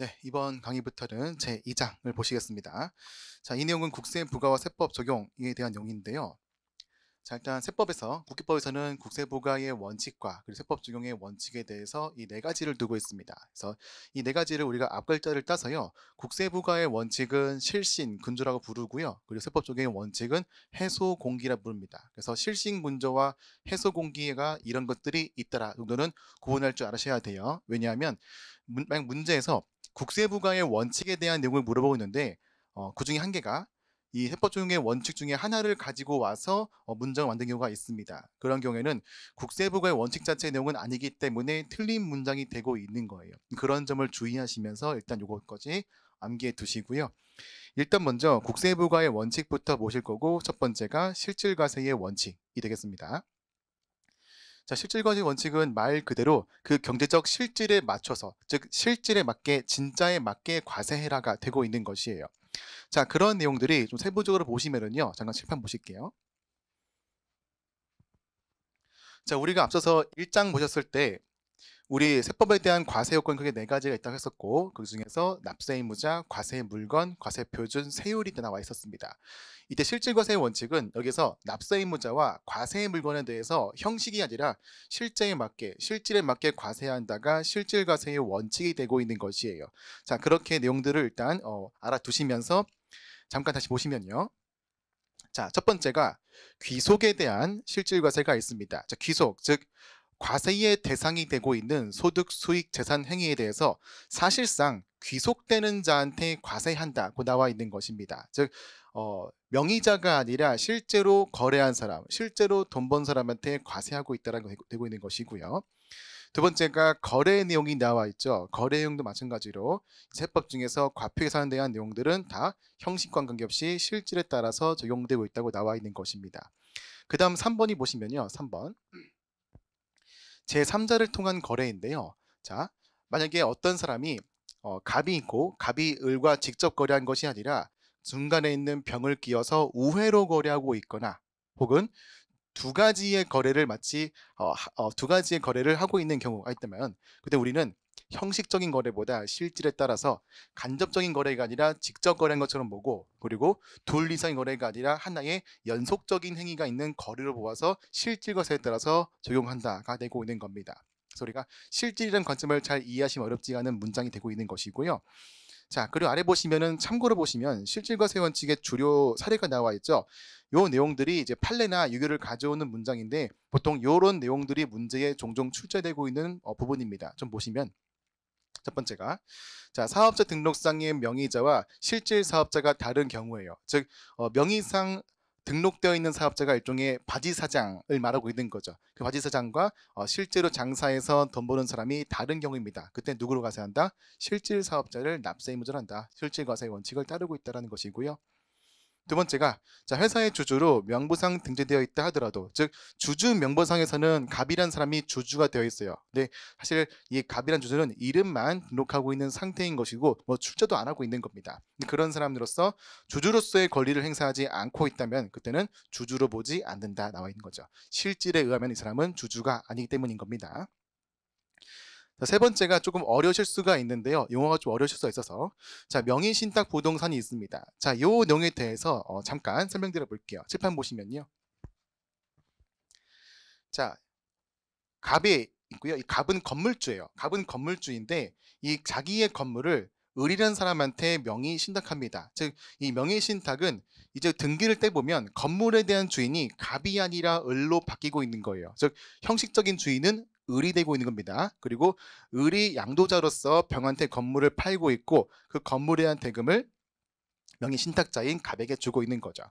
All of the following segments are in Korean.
네, 이번 강의부터는 제 2장을 보시겠습니다. 자, 이 내용은 국세부가와 세법 적용에 대한 내용인데요. 자, 일단 세법에서, 국기법에서는 국세부가의 원칙과 그리고 세법 적용의 원칙에 대해서 이 네 가지를 두고 있습니다. 그래서 이 네 가지를 우리가 앞글자를 따서요. 국세부가의 원칙은 실신, 군조라고 부르고요. 그리고 세법 적용의 원칙은 해소, 공기라 부릅니다. 그래서 실신, 군조와 해소, 공기가 이런 것들이 있더라 정도는 구분할 줄 알으셔야 돼요. 왜냐하면 만약 문제에서 국세부가의 원칙에 대한 내용을 물어보고 있는데 그 중에 한 개가 이 세법 적용의 원칙 중에 하나를 가지고 와서 문장을 만든 경우가 있습니다. 그런 경우에는 국세부가의 원칙 자체의 내용은 아니기 때문에 틀린 문장이 되고 있는 거예요. 그런 점을 주의하시면서 일단 요것까지 암기해 두시고요. 일단 먼저 국세부가의 원칙부터 보실 거고, 첫 번째가 실질과세의 원칙이 되겠습니다. 자, 실질과세 원칙은 말 그대로 그 경제적 실질에 맞춰서, 즉 실질에 맞게, 진짜에 맞게 과세해라가 되고 있는 것이에요. 자, 그런 내용들이 좀 세부적으로 보시면은요. 잠깐 칠판 보실게요. 자, 우리가 앞서서 1장 보셨을 때 우리 세법에 대한 과세 요건 크게 네 가지가 있다고 했었고, 그 중에서 납세 의무자, 과세 물건, 과세 표준, 세율이 나와 있었습니다. 이때 실질과세의 원칙은 여기서 납세 의무자와 과세 물건에 대해서 형식이 아니라 실제에 맞게, 실질에 맞게 과세해야 한다가 실질과세의 원칙이 되고 있는 것이에요. 자, 그렇게 내용들을 일단 알아두시면서 잠깐 다시 보시면요. 자, 첫 번째가 귀속에 대한 실질과세가 있습니다. 자, 귀속, 즉 과세의 대상이 되고 있는 소득, 수익, 재산 행위에 대해서 사실상 귀속되는 자한테 과세한다고 나와 있는 것입니다. 즉 명의자가 아니라 실제로 거래한 사람, 실제로 돈 번 사람한테 과세하고 있다는 되고 있는 것이고요. 두 번째가 거래 내용이 나와 있죠. 거래 내용도 마찬가지로 세법 중에서 과표 계산에 대한 내용들은 다 형식과 관계없이 실질에 따라서 적용되고 있다고 나와 있는 것입니다. 그 다음 3번이 보시면요. 3번. 제3자를 통한 거래인데요. 자, 만약에 어떤 사람이 갑이 있고 갑이 을과 직접 거래한 것이 아니라 중간에 있는 병을 끼워서 우회로 거래하고 있거나 혹은 두 가지의 거래를 마치 두 가지의 거래를 하고 있는 경우가 있다면, 그때 우리는 형식적인 거래보다 실질에 따라서 간접적인 거래가 아니라 직접 거래한 것처럼 보고, 그리고 둘 이상의 거래가 아니라 하나의 연속적인 행위가 있는 거래로 보아서 실질 과세에 따라서 적용한다가 되고 있는 겁니다. 그래서 우리가 실질이라는 관점을 잘 이해하시면 어렵지 않은 문장이 되고 있는 것이고요. 자, 그리고 아래 보시면은 참고로 보시면 실질과세 원칙의 주요 사례가 나와 있죠. 요 내용들이 이제 판례나 유교를 가져오는 문장인데 보통 요런 내용들이 문제에 종종 출제되고 있는 부분입니다. 좀 보시면 첫 번째가, 자, 사업자 등록상의 명의자와 실질 사업자가 다른 경우예요. 즉 명의상 등록되어 있는 사업자가 일종의 바지사장을 말하고 있는 거죠. 그 바지사장과 실제로 장사해서 돈 버는 사람이 다른 경우입니다. 그때 누구로 과세한다? 실질 사업자를 납세 의무자로 한다. 실질 과세의 원칙을 따르고 있다는 것이고요. 두 번째가, 자, 회사의 주주로 명부상 등재되어 있다 하더라도, 즉 주주 명부상에서는 갑이란 사람이 주주가 되어 있어요. 근데 사실 이 갑이란 주주는 이름만 등록하고 있는 상태인 것이고 뭐 출자도 안 하고 있는 겁니다. 그런 사람으로서 주주로서의 권리를 행사하지 않고 있다면 그때는 주주로 보지 않는다 나와 있는 거죠. 실질에 의하면 이 사람은 주주가 아니기 때문인 겁니다. 자, 세 번째가 조금 어려우실 수가 있는데요. 용어가 좀 어려우실 수가 있어서, 자, 명의신탁 부동산이 있습니다. 자, 요 내용에 대해서 잠깐 설명드려 볼게요. 칠판 보시면요. 자, 갑이 있고요. 이 갑은 건물주예요. 갑은 건물주인데 이 자기의 건물을 을이라는 사람한테 명의 신탁합니다. 즉, 이 명의 신탁은 이제 등기를 떼보면 건물에 대한 주인이 갑이 아니라 을로 바뀌고 있는 거예요. 즉, 형식적인 주인은 을이 되고 있는 겁니다. 그리고 을이 양도자로서 병한테 건물을 팔고 있고 그 건물에 대한 대금을 명의 신탁자인 갑에게 주고 있는 거죠.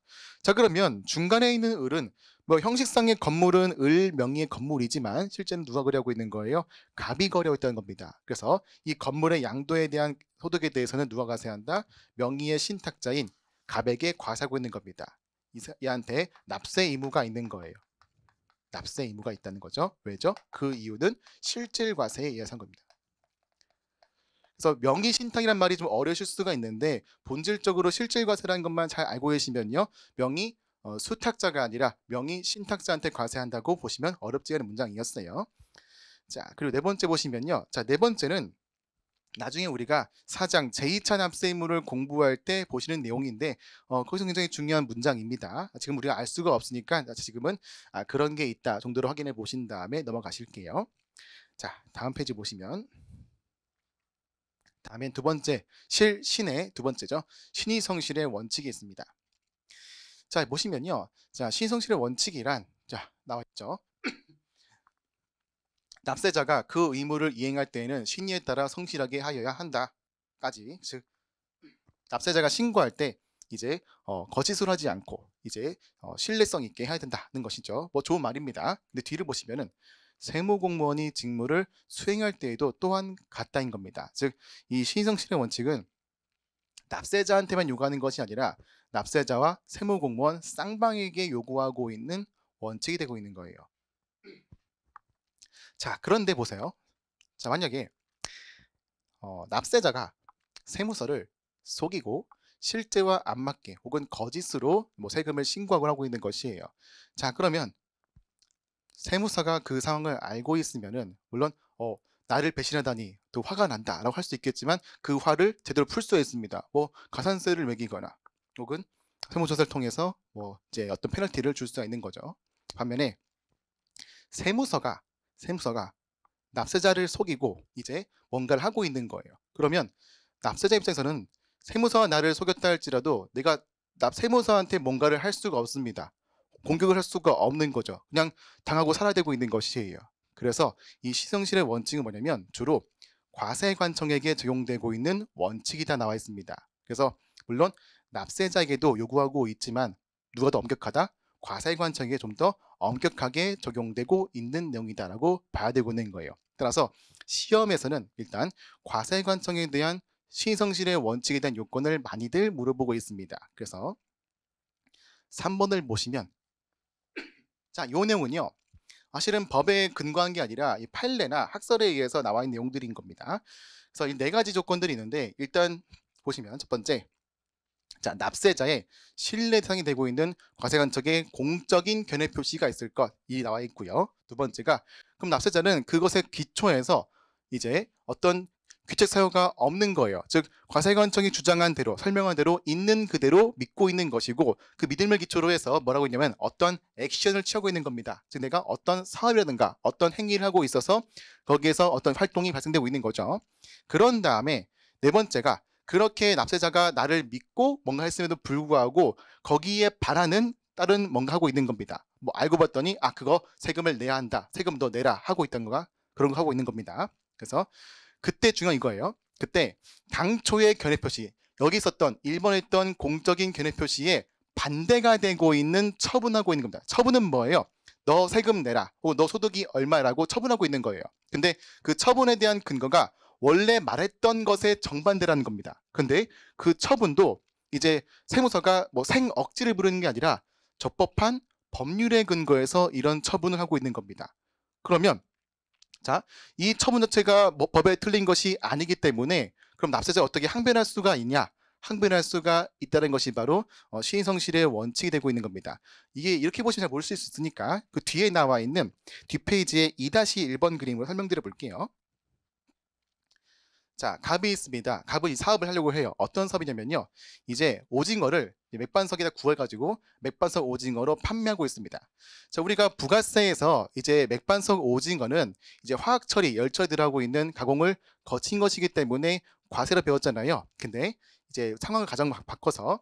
자, 그러면 중간에 있는 을은 뭐 형식상의 건물은 을 명의의 건물이지만 실제는 누가 거래하고 있는 거예요? 갑이 거래하고 있다는 겁니다. 그래서 이 건물의 양도에 대한 소득에 대해서는 누가 과세한다? 명의의 신탁자인 갑에게 과세하고 있는 겁니다. 이한테 납세 의무가 있는 거예요. 납세 의무가 있다는 거죠. 왜죠? 그 이유는 실질 과세에 의해서 한 겁니다. 그래서 명의 신탁이란 말이 좀 어려우실 수가 있는데 본질적으로 실질 과세라는 것만 잘 알고 계시면요. 명의 수탁자가 아니라 명의 신탁자한테 과세한다고 보시면 어렵지 않은 문장이었어요. 자, 그리고 네 번째 보시면요. 자, 네 번째는 나중에 우리가 사장 제2차 납세 의무를 공부할 때 보시는 내용인데 거기서 굉장히 중요한 문장입니다. 지금 우리가 알 수가 없으니까 지금은 그런 게 있다 정도로 확인해 보신 다음에 넘어가실게요. 자, 다음 페이지 보시면 다음엔 두 번째 신의 두 번째죠. 신의성실의 원칙이 있습니다. 자, 보시면요. 자, 신의성실의 원칙이란 자, 나와 있죠. 납세자가 그 의무를 이행할 때에는 신의에 따라 성실하게 하여야 한다까지. 즉 납세자가 신고할 때 이제 거짓을 하지 않고 이제 신뢰성 있게 해야 된다는 것이죠. 뭐 좋은 말입니다. 근데 뒤를 보시면은 세무공무원이 직무를 수행할 때에도 또한 같다인 겁니다. 즉 이 신의성실의 원칙은 납세자한테만 요구하는 것이 아니라 납세자와 세무공무원 쌍방에게 요구하고 있는 원칙이 되고 있는 거예요. 자, 그런데 보세요. 자, 만약에 납세자가 세무서를 속이고 실제와 안 맞게 혹은 거짓으로 뭐 세금을 신고하고 하고 있는 것이에요. 자, 그러면 세무서가 그 상황을 알고 있으면은 물론 나를 배신하다니 또 화가 난다라고 할 수 있겠지만 그 화를 제대로 풀 수 있습니다. 뭐 가산세를 매기거나 혹은 세무조사를 통해서 뭐 이제 어떤 페널티를 줄 수가 있는 거죠. 반면에 세무서가 납세자를 속이고 이제 뭔가를 하고 있는 거예요. 그러면 납세자 입장에서는 세무서가 나를 속였다 할지라도 내가 세무서한테 뭔가를 할 수가 없습니다. 공격을 할 수가 없는 거죠. 그냥 당하고 살아야 되고 있는 것이에요. 그래서 이 시성실의 원칙은 뭐냐면 주로 과세관청에게 적용되고 있는 원칙이 다 나와 있습니다. 그래서 물론 납세자에게도 요구하고 있지만 누가 더 엄격하다? 과세관청에게 좀 더 엄격하게 적용되고 있는 내용이다라고 봐야 되고 있는 거예요. 따라서 시험에서는 일단 과세관청에 대한 시성실의 원칙에 대한 요건을 많이들 물어보고 있습니다. 그래서 3번을 보시면 자, 이 내용은요. 사실은 법에 근거한 게 아니라 이 판례나 학설에 의해서 나와 있는 내용들인 겁니다. 그래서 이 네 가지 조건들이 있는데 일단 보시면 첫 번째 자, 납세자의 신뢰 대상이 되고 있는 과세관청의 공적인 견해 표시가 있을 것이 나와 있고요. 두 번째가 그럼 납세자는 그것에 기초해서 이제 어떤 귀책 사유가 없는 거예요. 즉 과세관청이 주장한 대로 설명한 대로 있는 그대로 믿고 있는 것이고 그 믿음을 기초로 해서 뭐라고 했냐면 어떤 액션을 취하고 있는 겁니다. 즉 내가 어떤 사업이라든가 어떤 행위를 하고 있어서 거기에서 어떤 활동이 발생되고 있는 거죠. 그런 다음에 네 번째가 그렇게 납세자가 나를 믿고 뭔가 했음에도 불구하고 거기에 바라는 다른 뭔가 하고 있는 겁니다. 뭐 알고 봤더니 그거 세금을 내야 한다. 세금 너 내라 하고 있던 거가 그런 거 하고 있는 겁니다. 그래서 그때 중요한 이거예요. 그때 당초의 견해 표시 여기 있었던 1번에 있던 공적인 견해 표시에 반대가 되고 있는 처분하고 있는 겁니다. 처분은 뭐예요? 너 세금 내라. 혹은 너 소득이 얼마라고 처분하고 있는 거예요. 근데 그 처분에 대한 근거가 원래 말했던 것의 정반대라는 겁니다. 근데 그 처분도 이제 세무서가 뭐 생억지를 부르는 게 아니라 적법한 법률에 근거해서 이런 처분을 하고 있는 겁니다. 그러면 자, 이 처분 자체가 뭐 법에 틀린 것이 아니기 때문에 그럼 납세자 어떻게 항변할 수가 있냐? 항변할 수가 있다는 것이 바로 시인성실의 원칙이 되고 있는 겁니다. 이게 이렇게 보시면 잘 모를 수 있으니까 그 뒤에 나와 있는 뒷페이지의 2-1번 그림으로 설명드려 볼게요. 자, 갑이 있습니다. 갑은 이 사업을 하려고 해요. 어떤 사업이냐면요. 이제 오징어를 맥반석에다 구워가지고 맥반석 오징어로 판매하고 있습니다. 자, 우리가 부가세에서 이제 맥반석 오징어는 이제 화학 처리, 열 처리 들어가고 있는 가공을 거친 것이기 때문에 과세로 배웠잖아요. 근데 이제 상황을 가장 바꿔서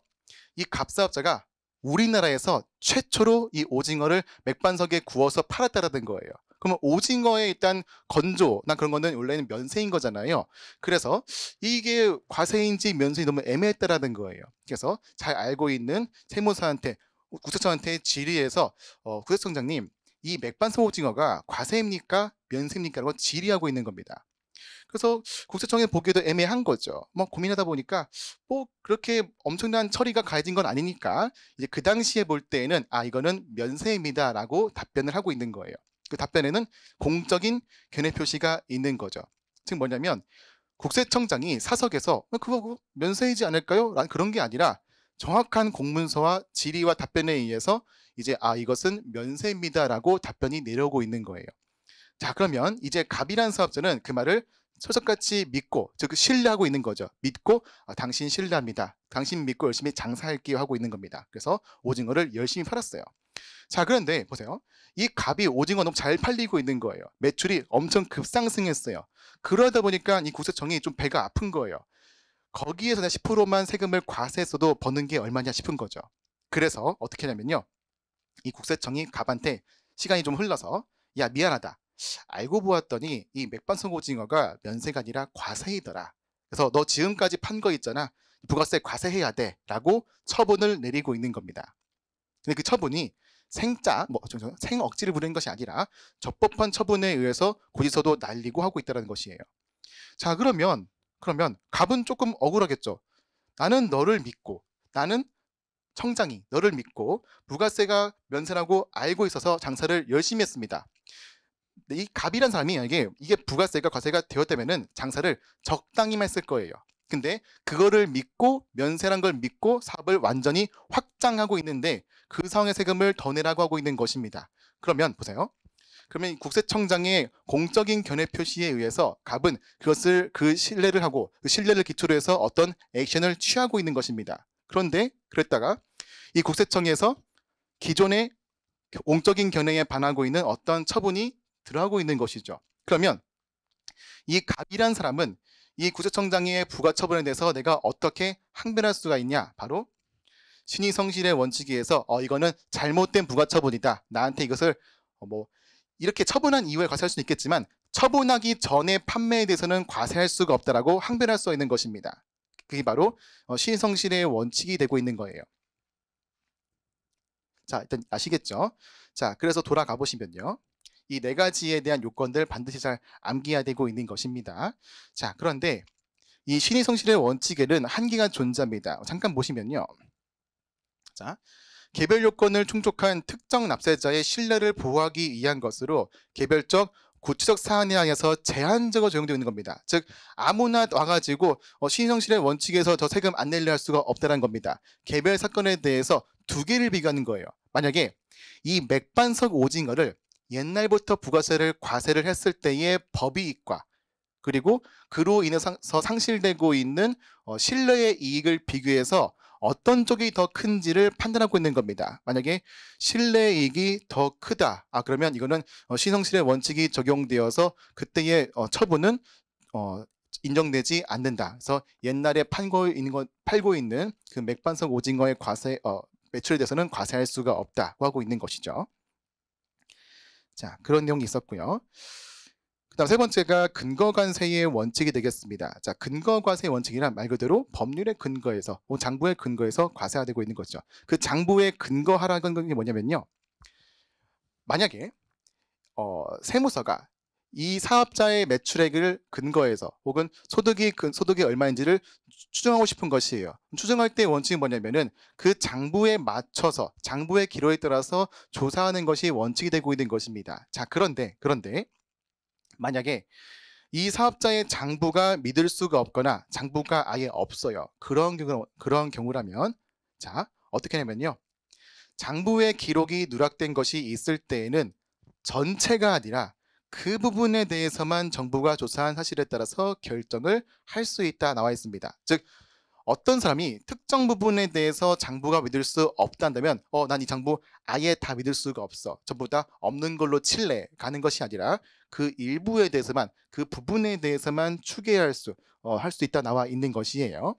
이 갑사업자가 우리나라에서 최초로 이 오징어를 맥반석에 구워서 팔았다라는 거예요. 그러면 오징어의 일단 건조나 그런 거는 원래는 면세인 거잖아요. 그래서 이게 과세인지 면세인지 너무 애매했다라는 거예요. 그래서 잘 알고 있는 세무사한테 국세청한테 질의해서 국세청장님 이 맥반석 오징어가 과세입니까 면세입니까? 라고 질의하고 있는 겁니다. 그래서 국세청에 보기에도 애매한 거죠. 뭐 고민하다 보니까 뭐 그렇게 엄청난 처리가 가해진 건 아니니까 이제 그 당시에 볼 때에는 이거는 면세입니다라고 답변을 하고 있는 거예요. 그 답변에는 공적인 견해 표시가 있는 거죠. 즉 뭐냐면 국세청장이 사석에서 그거 면세이지 않을까요? 라는 그런 게 아니라 정확한 공문서와 질의와 답변에 의해서 이제 이것은 면세입니다라고 답변이 내려오고 있는 거예요. 자, 그러면 이제 갑이라는 사업자는 그 말을 철석같이 믿고, 즉 신뢰하고 있는 거죠. 믿고 당신 신뢰합니다. 당신 믿고 열심히 장사할게요 하고 있는 겁니다. 그래서 오징어를 열심히 팔았어요. 자, 그런데 보세요. 이 갑이 오징어 너무 잘 팔리고 있는 거예요. 매출이 엄청 급상승했어요. 그러다 보니까 이 국세청이 좀 배가 아픈 거예요. 거기에서 10%만 세금을 과세했어도 버는 게 얼마냐 싶은 거죠. 그래서 어떻게 하냐면요. 이 국세청이 갑한테 시간이 좀 흘러서 야, 미안하다. 알고 보았더니 이 맥반석 오징어가 면세가 아니라 과세이더라. 그래서 너 지금까지 판 거 있잖아. 부가세 과세해야 돼. 라고 처분을 내리고 있는 겁니다. 근데 그 처분이 생 억지를 부리는 것이 아니라 적법한 처분에 의해서 고지서도 날리고 하고 있다는 것이에요. 자, 그러면 갑은 조금 억울하겠죠. 나는 너를 믿고, 나는 청장이 너를 믿고 부가세가 면세라고 알고 있어서 장사를 열심히 했습니다. 근데 이 갑이란 사람이 만약에 이게 부가세가 과세가 되었다면은 장사를 적당히만 했을 거예요. 근데 그거를 믿고 면세란 걸 믿고 사업을 완전히 확장하고 있는데 그 상황의 세금을 더 내라고 하고 있는 것입니다. 그러면 보세요. 그러면 국세청장의 공적인 견해 표시에 의해서 갑은 그 신뢰를 하고 그 신뢰를 기초로 해서 어떤 액션을 취하고 있는 것입니다. 그런데 그랬다가 이 국세청에서 기존의 공적인 견해에 반하고 있는 어떤 처분이 들어가고 있는 것이죠. 그러면 이 갑이란 사람은 이 국세청장의 부가처분에 대해서 내가 어떻게 항변할 수가 있냐? 바로 신의성실의 원칙에 의해서 이거는 잘못된 부가처분이다. 나한테 이것을 이렇게 처분한 이후에 과세할 수는 있겠지만 처분하기 전에 판매에 대해서는 과세할 수가 없다라고 항변할 수 있는 것입니다. 그게 바로 신의성실의 원칙이 되고 있는 거예요. 자, 일단 아시겠죠? 자, 그래서 돌아가 보시면요. 이 네 가지에 대한 요건들 반드시 잘 암기해야 되고 있는 것입니다. 자, 그런데 이 신의성실의 원칙에는 한계가 존재합니다. 잠깐 보시면요. 자, 개별 요건을 충족한 특정 납세자의 신뢰를 보호하기 위한 것으로 개별적 구체적 사안에 한해서 제한적으로 적용되어 있는 겁니다. 즉 아무나 와가지고 신의성실의 원칙에서 더 세금 안 내려 할 수가 없다는 겁니다. 개별 사건에 대해서 두 개를 비교하는 거예요. 만약에 이 맥반석 오징어를 옛날부터 부가세를 과세를 했을 때의 법이익과 그리고 그로 인해서 상실되고 있는 신뢰의 이익을 비교해서 어떤 쪽이 더 큰지를 판단하고 있는 겁니다. 만약에 신뢰의 이익이 더 크다. 그러면 이거는 신의성실의 원칙이 적용되어서 그때의 처분은 인정되지 않는다. 그래서 옛날에 팔고 있는 그 맥반석 오징어의 매출에 대해서는 과세할 수가 없다고 하고 있는 것이죠. 자, 그런 내용이 있었고요. 그 다음 세 번째가 근거관세의 원칙이 되겠습니다. 자, 근거과세 원칙이란 말 그대로 법률의 근거에서 장부의 근거에서 과세가 되고 있는 거죠. 그 장부의 근거하라는 게 뭐냐면요. 만약에 세무서가 이 사업자의 매출액을 근거해서 혹은 소득이 얼마인지를 추정하고 싶은 것이에요. 추정할 때 원칙이 뭐냐면은 그 장부에 맞춰서 장부의 기록에 따라서 조사하는 것이 원칙이 되고 있는 것입니다. 자, 그런데 만약에 이 사업자의 장부가 믿을 수가 없거나 장부가 아예 없어요. 그런 경우라면 자, 어떻게 하냐면요. 장부에 기록이 누락된 것이 있을 때에는 전체가 아니라 그 부분에 대해서만 정부가 조사한 사실에 따라서 결정을 할 수 있다 나와 있습니다. 즉 어떤 사람이 특정 부분에 대해서 장부가 믿을 수 없다 한다면 난 이 장부 아예 다 믿을 수가 없어. 전부 다 없는 걸로 칠래 가는 것이 아니라 그 일부에 대해서만 그 부분에 대해서만 추계할 수 있다 나와 있는 것이에요.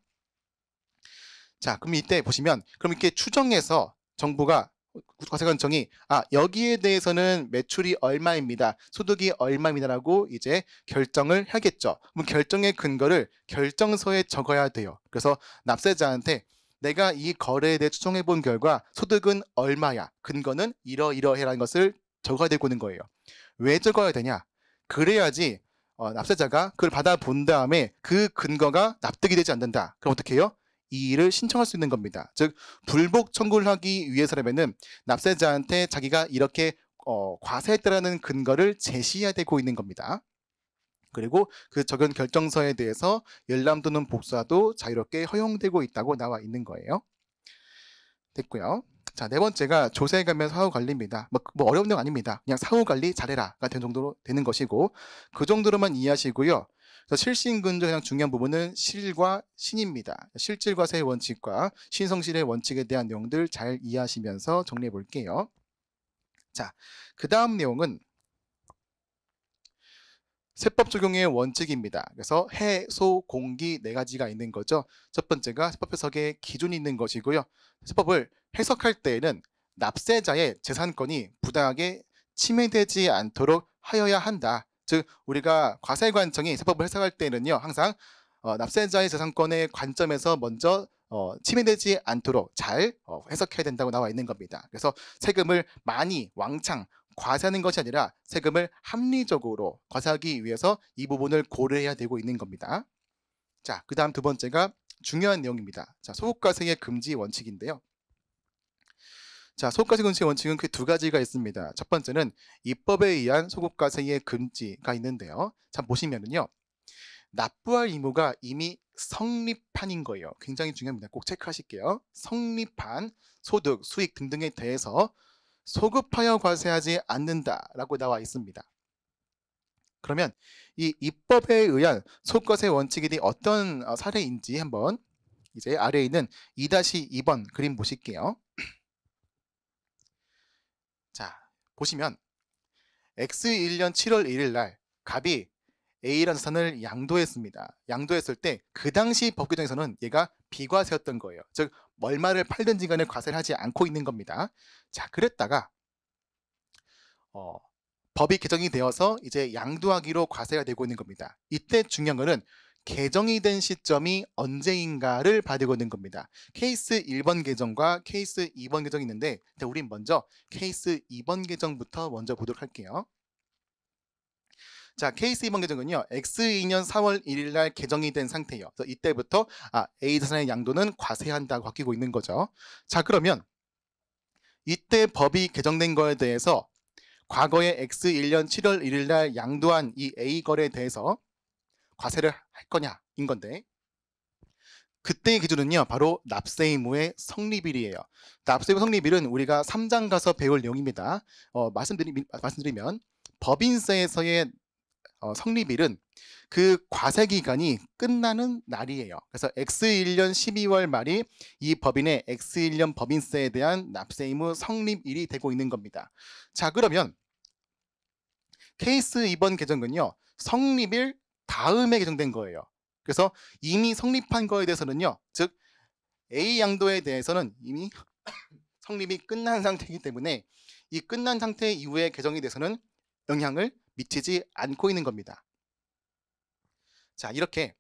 자, 그럼 이때 보시면 그럼 이렇게 추정해서 정부가 국가세관청이 여기에 대해서는 매출이 얼마입니다. 소득이 얼마입니다라고 이제 결정을 하겠죠. 그럼 결정의 근거를 결정서에 적어야 돼요. 그래서 납세자한테 내가 이 거래에 대해 추정해 본 결과 소득은 얼마야. 근거는 이러이러해라는 것을 적어야 되고 있는 거예요. 왜 적어야 되냐? 그래야지 납세자가 그걸 받아본 다음에 그 근거가 납득이 되지 않는다. 그럼 어떻게 해요? 이의를 신청할 수 있는 겁니다. 즉 불복 청구를 하기 위해서라면은 납세자한테 자기가 이렇게 과세했다라는 근거를 제시해야 되고 있는 겁니다. 그리고 그 적용 결정서에 대해서 열람 또는 복사도 자유롭게 허용되고 있다고 나와 있는 거예요. 됐고요. 자, 네 번째가 조세 감면 사후 관리입니다. 뭐 어려운 내용 아닙니다. 그냥 사후 관리 잘해라가 된 정도로 되는 것이고 그 정도로만 이해하시고요. 그래서 실신근저에 가장 중요한 부분은 실과 신입니다. 실질과세의 원칙과 신성실의 원칙에 대한 내용들 잘 이해하시면서 정리해 볼게요. 자, 그 다음 내용은 세법 적용의 원칙입니다. 그래서 해, 소, 공기 네 가지가 있는 거죠. 첫 번째가 세법 해석의 기준이 있는 것이고요. 세법을 해석할 때에는 납세자의 재산권이 부당하게 침해되지 않도록 하여야 한다. 즉 우리가 과세관청이 세법을 해석할 때는요, 항상 납세자의 재산권의 관점에서 먼저 침해되지 않도록 잘 해석해야 된다고 나와 있는 겁니다. 그래서 세금을 많이 왕창 과세하는 것이 아니라 세금을 합리적으로 과세하기 위해서 이 부분을 고려해야 되고 있는 겁니다. 자, 그 다음 두 번째가 중요한 내용입니다. 자, 소득과세의 금지 원칙인데요. 자, 소득과세 금지 원칙은 그 두 가지가 있습니다. 첫 번째는 입법에 의한 소득과세의 금지가 있는데요. 자, 보시면은요, 납부할 의무가 이미 성립한인 거예요. 굉장히 중요합니다. 꼭 체크하실게요. 성립한 소득, 수익 등등에 대해서 소급하여 과세하지 않는다라고 나와 있습니다. 그러면 이 입법에 의한 소득과세 원칙이 어떤 사례인지 한번 이제 아래에 있는 2-2번 그림 보실게요. 자, 보시면 X1년 7월 1일 날 갑이 A라는 자산을 양도했습니다. 양도했을 때 그 당시 법 규정에서는 얘가 비과세였던 거예요. 즉 얼마를 팔든지 간에 과세를 하지 않고 있는 겁니다. 자, 그랬다가 법이 개정이 되어서 이제 양도하기로 과세가 되고 있는 겁니다. 이때 중요한 거는 개정이 된 시점이 언제인가를 봐야 되는 겁니다. 케이스 1번 개정과 케이스 2번 개정이 있는데 우린 먼저 케이스 2번 개정부터 먼저 보도록 할게요. 자, 케이스 2번 개정은요, X2년 4월 1일 날 개정이 된 상태예요. 그래서 이때부터 A 자산의 양도는 과세한다고 바뀌고 있는 거죠. 자, 그러면 이때 법이 개정된 거에 대해서 과거에 X1년 7월 1일 날 양도한 이 A 거래에 대해서 과세를 할 거냐인 건데, 그때의 기준은요, 바로 납세 의무의 성립일이에요. 납세 의무 성립일은 우리가 3장 가서 배울 내용입니다. 말씀드리면 법인세에서의 성립일은 그 과세 기간이 끝나는 날이에요. 그래서 X1년 12월 말이 이 법인의 X1년 법인세에 대한 납세 의무 성립일이 되고 있는 겁니다. 자, 그러면 케이스 2번 개정은요, 성립일 다음에 개정된 거예요. 그래서 이미 성립한 거에 대해서는요, 즉 A 양도에 대해서는 이미 성립이 끝난 상태이기 때문에 이 끝난 상태 이후에 개정에 대해서는 영향을 미치지 않고 있는 겁니다. 자, 이렇게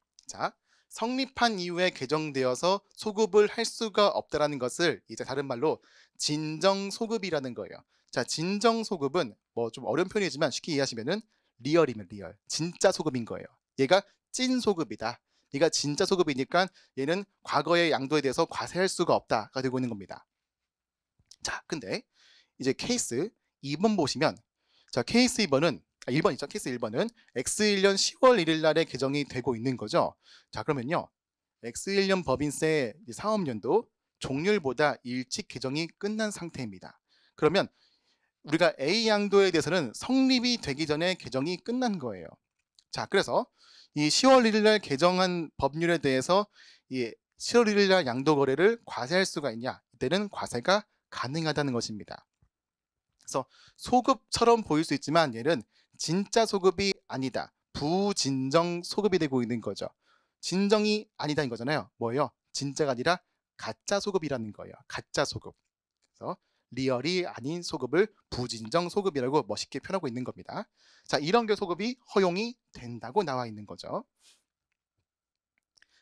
성립한 이후에 개정되어서 소급을 할 수가 없다라는 것을 이제 다른 말로 진정소급이라는 거예요. 자, 진정소급은 뭐 좀 어려운 표현이지만 쉽게 이해하시면은 리얼이면 리얼, 진짜 소급인 거예요. 얘가 찐 소급이다. 얘가 진짜 소급이니까 얘는 과거의 양도에 대해서 과세할 수가 없다가 되고 있는 겁니다. 자, 근데 이제 케이스 2번 보시면, 자, 케이스 2번은 1번이죠. 케이스 1번은 X1년 10월 1일 날에 개정이 되고 있는 거죠. 자, 그러면요, X1년 법인세 사업연도 종료일보다 일찍 개정이 끝난 상태입니다. 그러면 우리가 A 양도에 대해서는 성립이 되기 전에 개정이 끝난 거예요. 자, 그래서 이 10월 1일 날 개정한 법률에 대해서 이 10월 1일 날 양도 거래를 과세할 수가 있냐? 이때는 과세가 가능하다는 것입니다. 그래서 소급처럼 보일 수 있지만 얘는 진짜 소급이 아니다. 부진정 소급이 되고 있는 거죠. 진정이 아니다인 거잖아요. 뭐예요? 진짜가 아니라 가짜 소급이라는 거예요. 가짜 소급. 그래서 리얼이 아닌 소급을 부진정 소급이라고 멋있게 표현하고 있는 겁니다. 자, 이런 게 소급이 허용이 된다고 나와 있는 거죠.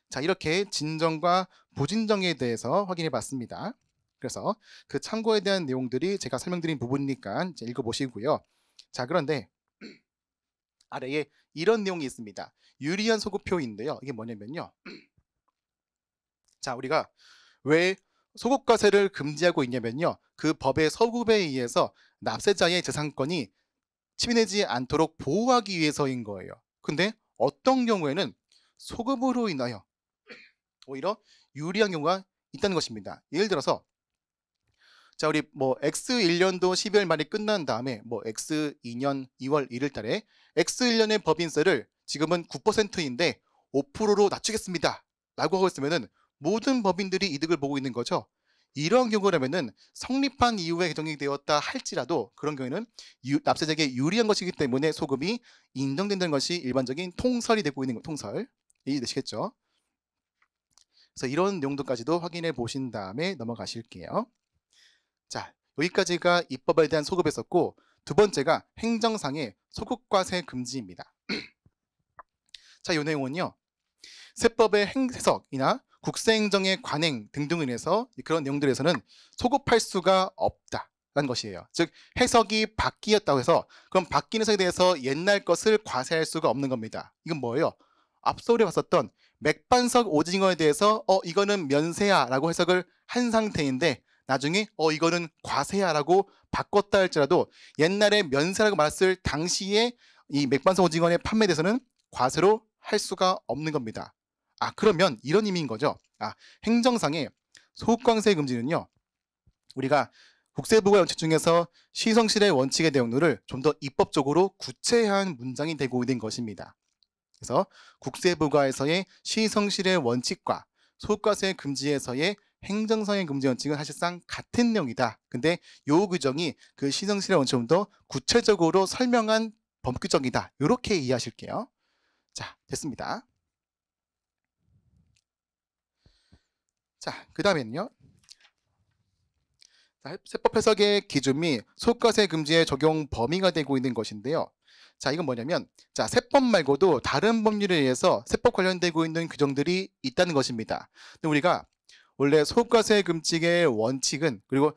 자, 이렇게 진정과 부진정에 대해서 확인해 봤습니다. 그래서 그 참고에 대한 내용들이 제가 설명드린 부분이니까 이제 읽어보시고요. 자, 그런데 아래에 이런 내용이 있습니다. 유리한 소급표인데요. 이게 뭐냐면요. 자, 우리가 왜 소급과세를 금지하고 있냐면요, 그 법의 서급에 의해서 납세자의 재산권이 침해되지 않도록 보호하기 위해서인 거예요. 근데 어떤 경우에는 소급으로 인하여 오히려 유리한 경우가 있다는 것입니다. 예를 들어서, 자, 우리 뭐 X1년도 12월 말이 끝난 다음에 뭐 X2년 2월 1일 달에 X1년의 법인세를 지금은 9%인데 5%로 낮추겠습니다. 라고 하고 있으면은 모든 법인들이 이득을 보고 있는 거죠. 이러한 경우라면은 성립한 이후에 개정이 되었다 할지라도 그런 경우에는 납세자에게 유리한 것이기 때문에 소급이 인정된다는 것이 일반적인 통설이 되고 있는 거, 통설. 이해되시겠죠? 그래서 이런 내용도까지도 확인해 보신 다음에 넘어가실게요. 자, 여기까지가 입법에 대한 소급이었었고, 두 번째가 행정상의 소급과세 금지입니다. 자, 이 내용은요, 세법의 해석이나 국세행정의 관행 등등으로 인해서 그런 내용들에서는 소급할 수가 없다라는 것이에요. 즉 해석이 바뀌었다고 해서 그럼 바뀐 해석에 대해서 옛날 것을 과세할 수가 없는 겁니다. 이건 뭐예요? 앞서 우리 봤었던 맥반석 오징어에 대해서 이거는 면세야 라고 해석을 한 상태인데 나중에 이거는 과세야 라고 바꿨다 할지라도 옛날에 면세라고 말했을 당시에 이 맥반석 오징어의 판매에 대해서는 과세로 할 수가 없는 겁니다. 그러면 이런 의미인 거죠. 행정상의 소급관세 금지는요, 우리가 국세부가 원칙 중에서 시성실의 원칙의 내용들을 좀 더 입법적으로 구체화한 문장이 되고 있는 것입니다. 그래서 국세부가에서의 시성실의 원칙과 소급관세 금지에서의 행정상의 금지 원칙은 사실상 같은 내용이다. 근데 요 규정이 그 시성실의 원칙을 좀 더 구체적으로 설명한 법규정이다. 이렇게 이해하실게요. 자, 됐습니다. 자, 그 다음에는요. 세법 해석의 기준 및 소급과세 금지의 적용 범위가 되고 있는 것인데요. 자, 이건 뭐냐면, 자, 세법 말고도 다른 법률에 의해서 세법 관련되고 있는 규정들이 있다는 것입니다. 근데 우리가 원래 소급과세 금지의 원칙은, 그리고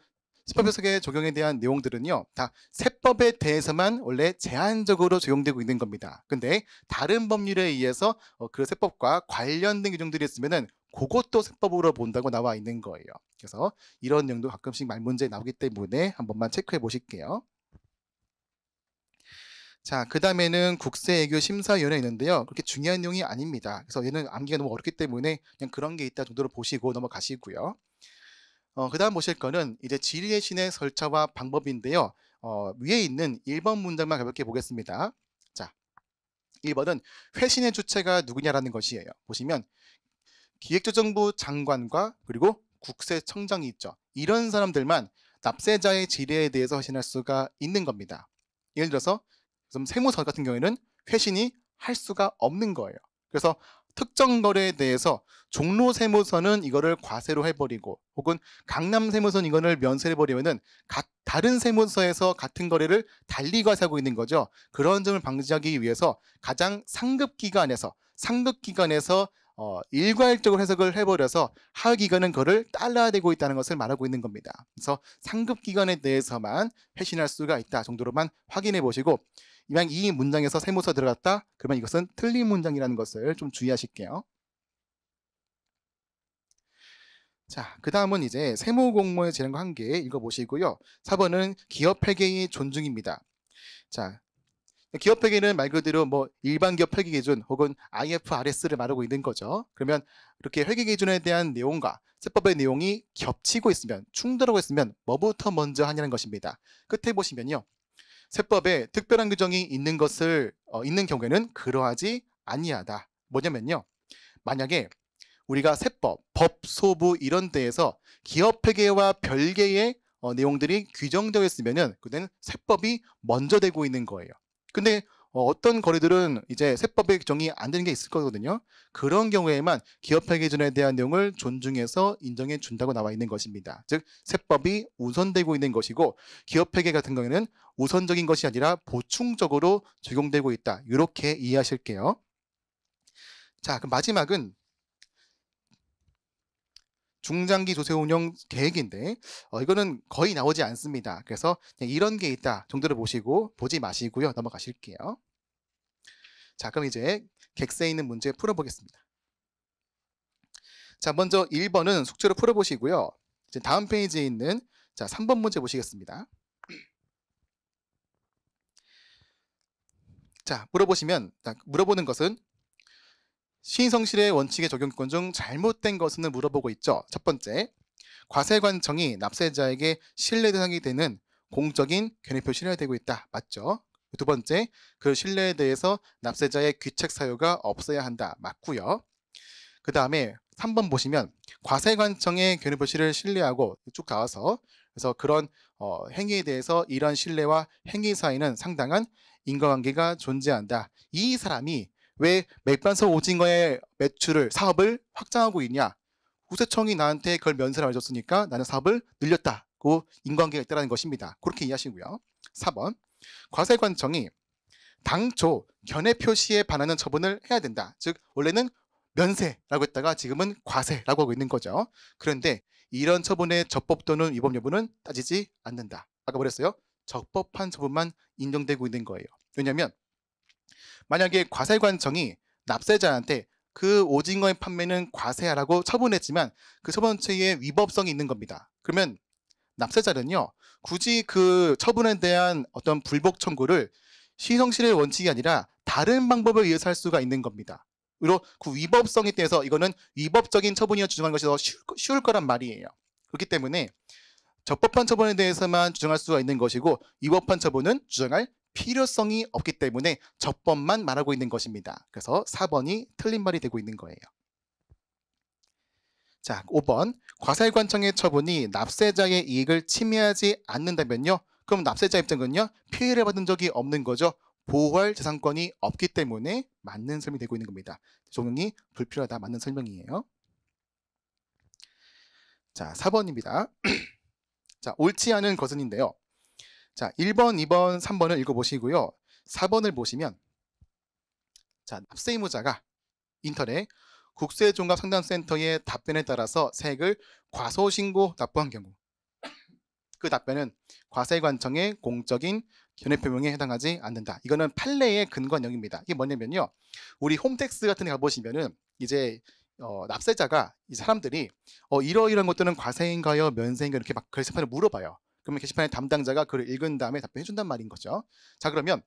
세법 해석의 적용에 대한 내용들은요, 다 세법에 대해서만 원래 제한적으로 적용되고 있는 겁니다. 근데 다른 법률에 의해서 그 세법과 관련된 규정들이 있으면은 그것도 세법으로 본다고 나와 있는 거예요. 그래서 이런 내용도 가끔씩 말문제에 나오기 때문에 한 번만 체크해 보실게요. 자, 그 다음에는 국세애교심사위원회 있는데요. 그렇게 중요한 내용이 아닙니다. 그래서 얘는 암기가 너무 어렵기 때문에 그냥 그런 게 있다 정도로 보시고 넘어가시고요. 그 다음 보실 거는 이제 지리의 신의 절차와 방법인데요. 위에 있는 1번 문장만 가볍게 보겠습니다. 자, 1번은 회신의 주체가 누구냐라는 것이에요. 보시면 기획조정부 장관과 그리고 국세청장이 있죠. 이런 사람들만 납세자의 지리에 대해서 회신할 수가 있는 겁니다. 예를 들어서 세무서 같은 경우에는 회신이 할 수가 없는 거예요. 그래서 특정 거래에 대해서 종로세무서는 이거를 과세로 해버리고 혹은 강남세무서는 이거를 면세로 해버리면은 다른 세무서에서 같은 거래를 달리 과세하고 있는 거죠. 그런 점을 방지하기 위해서 가장 상급기관에서 일괄적으로 해석을 해버려서 하위기관은 그거를 따라야 되고 있다는 것을 말하고 있는 겁니다. 그래서 상급기관에 대해서만 회신할 수가 있다 정도로만 확인해 보시고 만약 이 문장에서 세무서 들어갔다? 그러면 이것은 틀린 문장이라는 것을 좀 주의하실게요. 자, 그 다음은 이제 세무공모의 재량과 한계 읽어보시고요. 4번은 기업회계의 존중입니다. 자, 기업회계는 말 그대로 뭐 일반 기업 회계 기준 혹은 IFRS를 말하고 있는 거죠. 그러면 이렇게 회계 기준에 대한 내용과 세법의 내용이 겹치고 있으면, 충돌하고 있으면 뭐부터 먼저 하냐는 것입니다. 끝에 보시면요. 세법에 특별한 규정이 있는 경우에는 그러하지 아니하다. 뭐냐면요. 만약에 우리가 세법, 법, 소부 이런 데에서 기업회계와 별개의 내용들이 규정되어 있으면은 그때는 세법이 먼저 되고 있는 거예요. 근데 어떤 거래들은 이제 세법의 규정이 안 되는 게 있을 거거든요. 그런 경우에만 기업회계 기준에 대한 내용을 존중해서 인정해 준다고 나와 있는 것입니다. 즉 세법이 우선되고 있는 것이고 기업회계 같은 경우에는 우선적인 것이 아니라 보충적으로 적용되고 있다. 이렇게 이해하실게요. 자, 그럼 마지막은 중장기 조세 운영 계획인데 이거는 거의 나오지 않습니다. 그래서 이런 게 있다 정도로 보지 마시고요. 넘어가실게요. 자, 그럼 이제 객세에 있는 문제 풀어보겠습니다. 자, 먼저 1번은 숙제로 풀어보시고요. 이제 다음 페이지에 있는 3번 문제 보시겠습니다. 자, 물어보는 것은 시인성실의 원칙의 적용권 중 잘못된 것은 물어보고 있죠. 첫 번째, 과세관청이 납세자에게 신뢰 대상이 되는 공적인 견해 표시를 해야 되고 있다. 맞죠? 두 번째, 그 신뢰에 대해서 납세자의 귀책 사유가 없어야 한다. 맞고요. 그 다음에 3번 보시면 과세관청의 견해 표시를 신뢰하고 쭉 나와서 그래서 그런 행위에 대해서 이런 신뢰와 행위 사이는 상당한 인과관계가 존재한다. 이 사람이 왜 맥반석 오징어의 매출을 사업을 확장하고 있냐? 국세청이 나한테 그걸 면세를 해줬으니까 나는 사업을 늘렸다고 인과관계가 있다는 것입니다. 그렇게 이해하시고요. 4번 과세관청이 당초 견해 표시에 반하는 처분을 해야 된다. 즉 원래는 면세라고 했다가 지금은 과세라고 하고 있는 거죠. 그런데 이런 처분의 적법 또는 위법 여부는 따지지 않는다. 아까 뭐랬어요? 적법한 처분만 인정되고 있는 거예요. 왜냐하면 만약에 과세관청이 납세자한테 그 오징어의 판매는 과세하라고 처분했지만 그 처분체에 위법성이 있는 겁니다. 그러면 납세자는요, 굳이 그 처분에 대한 어떤 불복 청구를 시성실의 원칙이 아니라 다른 방법에 의해서 할 수가 있는 겁니다. 그리고 그 위법성에 대해서 이거는 위법적인 처분이어 주장하는 것이 더 쉬울 거란 말이에요. 그렇기 때문에 적법한 처분에 대해서만 주장할 수가 있는 것이고 위법한 처분은 주장할 필요성이 없기 때문에 적법만 말하고 있는 것입니다. 그래서 4번이 틀린 말이 되고 있는 거예요. 자, 5번 과세관청의 처분이 납세자의 이익을 침해하지 않는다면요. 그럼 납세자 입장은요. 피해를 받은 적이 없는 거죠. 보호할 재산권이 없기 때문에 맞는 설명이 되고 있는 겁니다. 적용이 불필요하다. 맞는 설명이에요. 자, 4번입니다. 자, 옳지 않은 것은인데요. 자, 1번, 2번, 3번을 읽어보시고요. 4번을 보시면 자, 납세 의무자가 인터넷 국세종합상담센터의 답변에 따라서 세액을 과소신고 납부한 경우 그 답변은 과세관청의 공적인 견해표명에 해당하지 않는다. 이거는 판례의 근거 내용입니다. 이게 뭐냐면요. 우리 홈택스 같은 데 가보시면은 이제 납세자가 이 사람들이 이러이러한 것들은 과세인가요? 면세인가요? 이렇게 막 게시판에 물어봐요. 그러면 게시판의 담당자가 그걸 읽은 다음에 답변해 준단 말인 거죠. 자, 그럼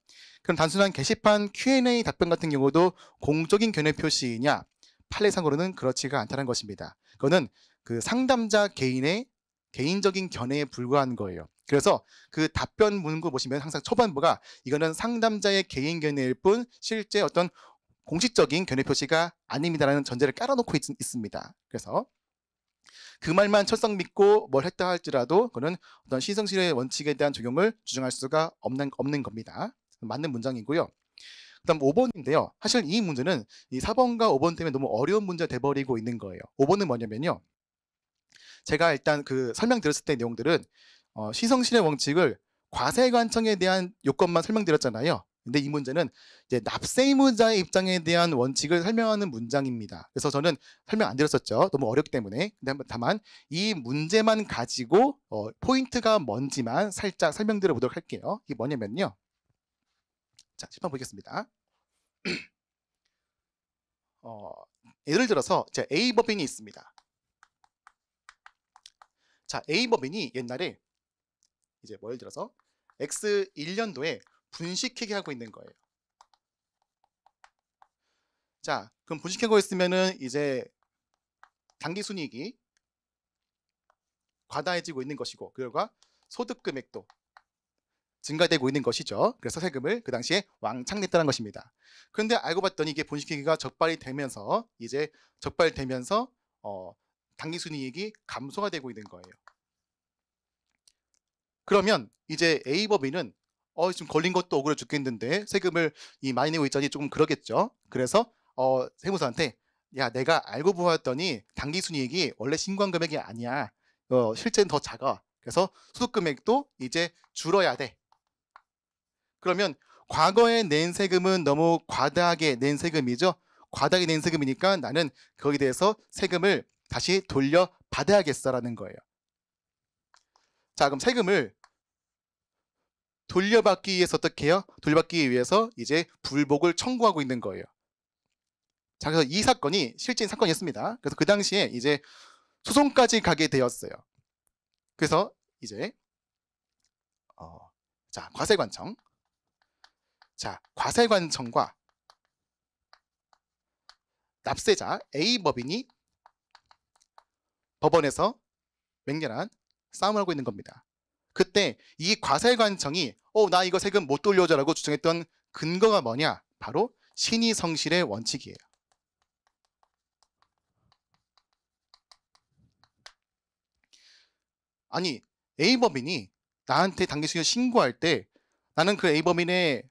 단순한 게시판 Q&A 답변 같은 경우도 공적인 견해 표시이냐? 판례상으로는 그렇지가 않다는 것입니다. 그거는 그 상담자 개인의 개인적인 견해에 불과한 거예요. 그래서 그 답변 문구 보시면 항상 초반부가 이거는 상담자의 개인 견해일 뿐 실제 어떤 공식적인 견해 표시가 아닙니다라는 전제를 깔아놓고 있습니다. 그래서 그 말만 철썩 믿고 뭘 했다 할지라도 그는 어떤 시성실의 원칙에 대한 적용을 주장할 수가 없는 겁니다. 맞는 문장이고요. 그 다음 5번인데요. 사실 이 문제는 이 4번과 5번 때문에 너무 어려운 문제가 돼버리고 있는 거예요. 5번은 뭐냐면요. 제가 일단 그 설명드렸을 때 내용들은 시성실의 원칙을 과세관청에 대한 요건만 설명드렸잖아요. 근데 이 문제는 이제 납세의무자의 입장에 대한 원칙을 설명하는 문장입니다. 그래서 저는 설명 안 드렸었죠. 너무 어렵기 때문에. 다만 이 문제만 가지고 포인트가 뭔지만 살짝 설명드려 보도록 할게요. 이게 뭐냐면요. 자, 10번 보겠습니다. 예를 들어서 자, A 법인이 있습니다. 자, A 법인이 옛날에 이제 뭐 예를 들어서 X 1년도에 분식회계 하고 있는 거예요. 자, 그럼 분식회계 있으면은 이제 당기순이익이 과다해지고 있는 것이고 그 결과 소득 금액도 증가되고 있는 것이죠. 그래서 세금을 그 당시에 왕창 냈다는 것입니다. 그런데 알고 봤더니 이게 분식회계가 적발이 되면서 당기순이익이 감소가 되고 있는 거예요. 그러면 이제 A 법인은 지금 걸린 것도 억울해 죽겠는데 세금을 많이 내고 있자니 조금 그러겠죠. 그래서 세무서한테 야, 내가 알고 보았더니 당기순이익이 원래 신고한 금액이 아니야. 실제는 더 작아. 그래서 소득금액도 이제 줄어야 돼. 그러면 과거에 낸 세금은 너무 과다하게 낸 세금이죠. 과다하게 낸 세금이니까 나는 거기에 대해서 세금을 다시 돌려받아야겠어라는 거예요. 자, 그럼 세금을 돌려받기 위해서 어떻게 해요? 돌려받기 위해서 이제 불복을 청구하고 있는 거예요. 자, 그래서 이 사건이 실제인 사건이었습니다. 그래서 그 당시에 이제 소송까지 가게 되었어요. 그래서 이제 자, 과세관청. 자, 과세관청과 납세자 A 법인이 법원에서 맹렬한 싸움을 하고 있는 겁니다. 그때 이 과세관청이 나 이거 세금 못 돌려줘라고 주장했던 근거가 뭐냐? 바로 신의성실의 원칙이에요. 아니, A법인이 나한테 당기수익을 신고할 때 나는 그 A법인의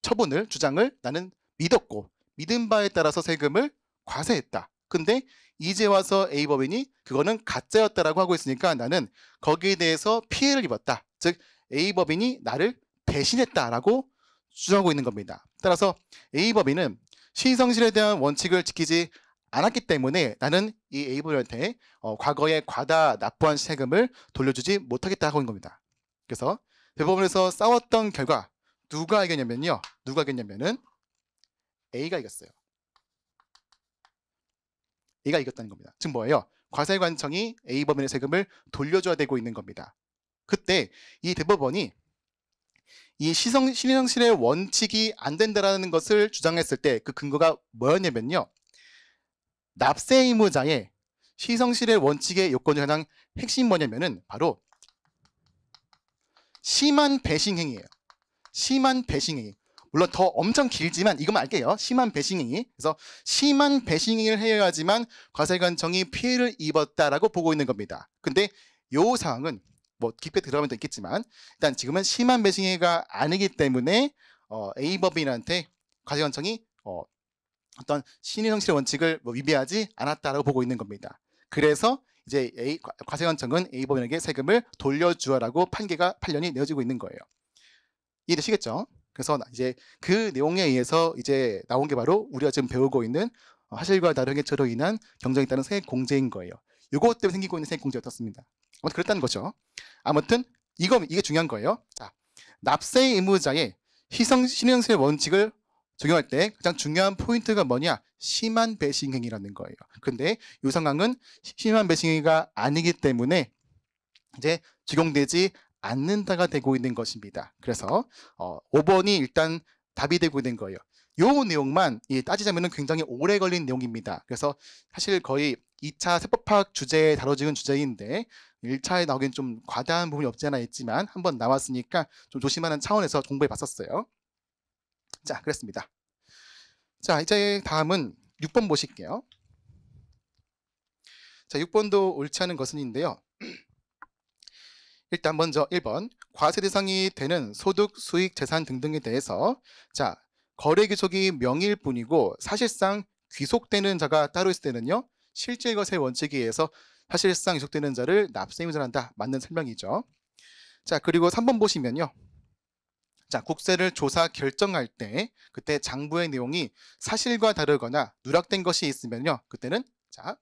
처분을, 주장을 나는 믿었고 믿은 바에 따라서 세금을 과세했다. 근데 이제 와서 A법인이 그거는 가짜였다라고 하고 있으니까 나는 거기에 대해서 피해를 입었다. 즉 A법인이 나를 배신했다라고 주장하고 있는 겁니다. 따라서 A법인은 신의성실에 대한 원칙을 지키지 않았기 때문에 나는 이 A법인한테 과거에 과다 납부한 세금을 돌려주지 못하겠다 하고 있는 겁니다. 그래서 대법원에서 싸웠던 결과 누가 이겼냐면요. 누가 이겼냐면은 A가 이겼어요. A가 이겼다는 겁니다. 즉 뭐예요? 과세관청이 A법인의 세금을 돌려줘야 되고 있는 겁니다. 그때 이 대법원이 이 신의성실의 원칙이 안 된다라는 것을 주장했을 때 그 근거가 뭐였냐면요. 납세 의무자의 신의성실의 원칙의 요건 중 가장 핵심이 뭐냐면은 바로 심한 배신행위예요. 심한 배신행위. 물론 더 엄청 길지만 이것만 알게요. 심한 배신행위. 그래서 심한 배신행위를 해야지만 과세관청이 피해를 입었다라고 보고 있는 겁니다. 근데 이 상황은 뭐 깊게 들어가면 있겠지만 일단 지금은 심한 배신행위가 아니기 때문에 A법인한테 과세관청이 어떤 신의성실의 원칙을 위배하지 않았다라고 보고 있는 겁니다. 그래서 이제 과세관청은 A법인에게 세금을 돌려주어라고 판례이 내어지고 있는 거예요. 이해되시겠죠? 그래서 이제 그 내용에 의해서 이제 나온 게 바로 우리가 지금 배우고 있는 하실과 다른 해처로 인한 경정에 따른 세액 공제인 거예요. 이것 때문에 생기고 있는 세액 공제 어떻습니다. 아무튼 그렇다는 거죠. 아무튼 이게 중요한 거예요. 자, 납세 의무자의 신의성실의 원칙을 적용할 때 가장 중요한 포인트가 뭐냐? 심한 배신행위라는 거예요. 근데 이 상황은 심한 배신행위가 아니기 때문에 이제 적용되지 않는다가 되고 있는 것입니다. 그래서 5번이 일단 답이 되고 있는 거예요. 이 내용만 따지자면 굉장히 오래 걸린 내용입니다. 그래서 사실 거의 2차 세법학 주제에 다뤄지는 주제인데 1차에 나오긴 좀 과다한 부분이 없지 않아 있지만 한번 나왔으니까 좀 조심하는 차원에서 공부해 봤었어요. 자, 그랬습니다. 자, 이제 다음은 6번 보실게요. 자, 6번도 옳지 않은 것은인데요. 일단 먼저 1번 과세 대상이 되는 소득, 수익, 재산 등등에 대해서 자, 거래 귀속이 명의일 뿐이고 사실상 귀속되는 자가 따로 있을 때는요. 실질과세 원칙에 의해서 사실상 귀속되는 자를 납세 의무자로 한다. 맞는 설명이죠. 자, 그리고 3번 보시면요. 자, 국세를 조사 결정할 때 그때 장부의 내용이 사실과 다르거나 누락된 것이 있으면요. 그때는 자,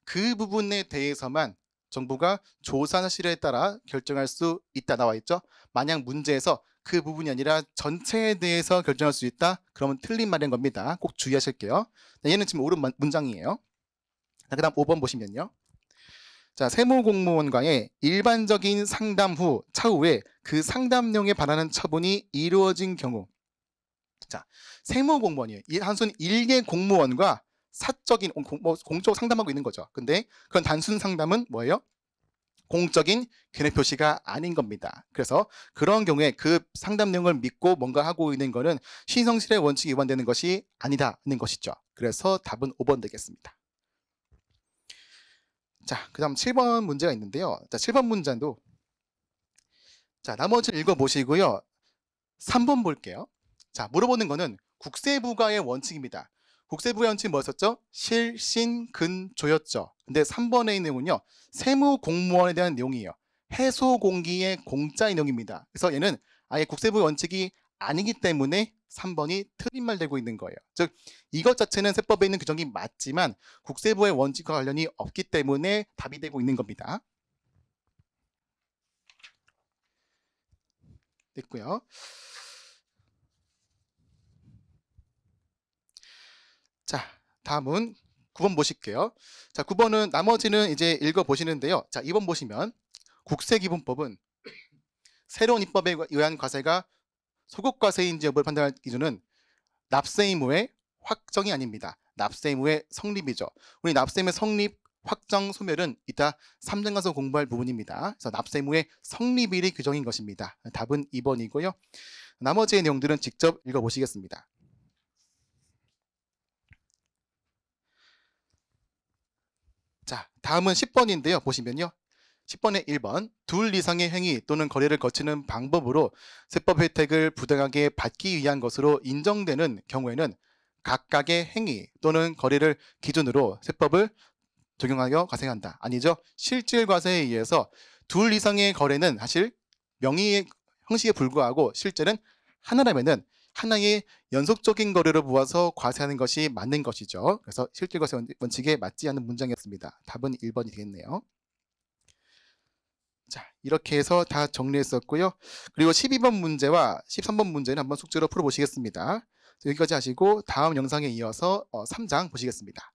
그 부분에 대해서만 정부가 조사 사실에 따라 결정할 수 있다 나와 있죠. 만약 문제에서 그 부분이 아니라 전체에 대해서 결정할 수 있다. 그러면 틀린 말인 겁니다. 꼭 주의하실게요. 얘는 지금 옳은 문장이에요. 그 다음 5번 보시면요. 자, 세무공무원과의 일반적인 상담 후 차후에 그 상담 내용에 반하는 처분이 이루어진 경우 자, 세무공무원이에요. 단순 일개 공무원과 사적인 공적 상담하고 있는 거죠. 근데 그런 단순 상담은 뭐예요? 공적인 견해 표시가 아닌 겁니다. 그래서 그런 경우에 그 상담 내용을 믿고 뭔가 하고 있는 거는 신의성실의 원칙이 위반되는 것이 아니다는 것이죠. 그래서 답은 5번 되겠습니다. 자, 그 다음 7번 문제가 있는데요. 자, 7번 문제도 자, 나머지를 읽어보시고요. 3번 볼게요. 자, 물어보는 거는 국세부가의 원칙입니다. 국세부의 원칙이 뭐였었죠? 실신근조였죠. 근데 3번에 있는 내용은요. 세무공무원에 대한 내용이에요. 해소공기의 공짜의 내용입니다. 그래서 얘는 아예 국세부의 원칙이 아니기 때문에 3번이 틀린 말 되고 있는 거예요. 즉 이것 자체는 세법에 있는 규정이 맞지만 국세부의 원칙과 관련이 없기 때문에 답이 되고 있는 겁니다. 됐고요. 자, 다음은 9번 보실게요. 자, 9번은 나머지는 이제 읽어보시는데요. 자, 2번 보시면 국세기본법은 새로운 입법에 의한 과세가 소급과세인지 여부를 판단할 기준은 납세 의무의 확정이 아닙니다. 납세 의무의 성립이죠. 우리 납세 의무의 성립 확정 소멸은 이따 3장 가서 공부할 부분입니다. 그래서 납세무의 성립일이 규정인 것입니다. 답은 2번이고요. 나머지의 내용들은 직접 읽어보시겠습니다. 자, 다음은 10번인데요. 보시면요. 10번의 1번, 둘 이상의 행위 또는 거래를 거치는 방법으로 세법 혜택을 부당하게 받기 위한 것으로 인정되는 경우에는 각각의 행위 또는 거래를 기준으로 세법을 적용하여 과세한다. 아니죠. 실질 과세에 의해서 둘 이상의 거래는 사실 명의의 형식에 불과하고 실제는 하나라면은 하나의 연속적인 거래로 보아서 과세하는 것이 맞는 것이죠. 그래서 실질 과세 원칙에 맞지 않는 문장이었습니다. 답은 1번이 되겠네요. 자, 이렇게 해서 다 정리했었고요. 그리고 12번 문제와 13번 문제는 한번 숙제로 풀어보시겠습니다. 여기까지 하시고 다음 영상에 이어서 3장 보시겠습니다.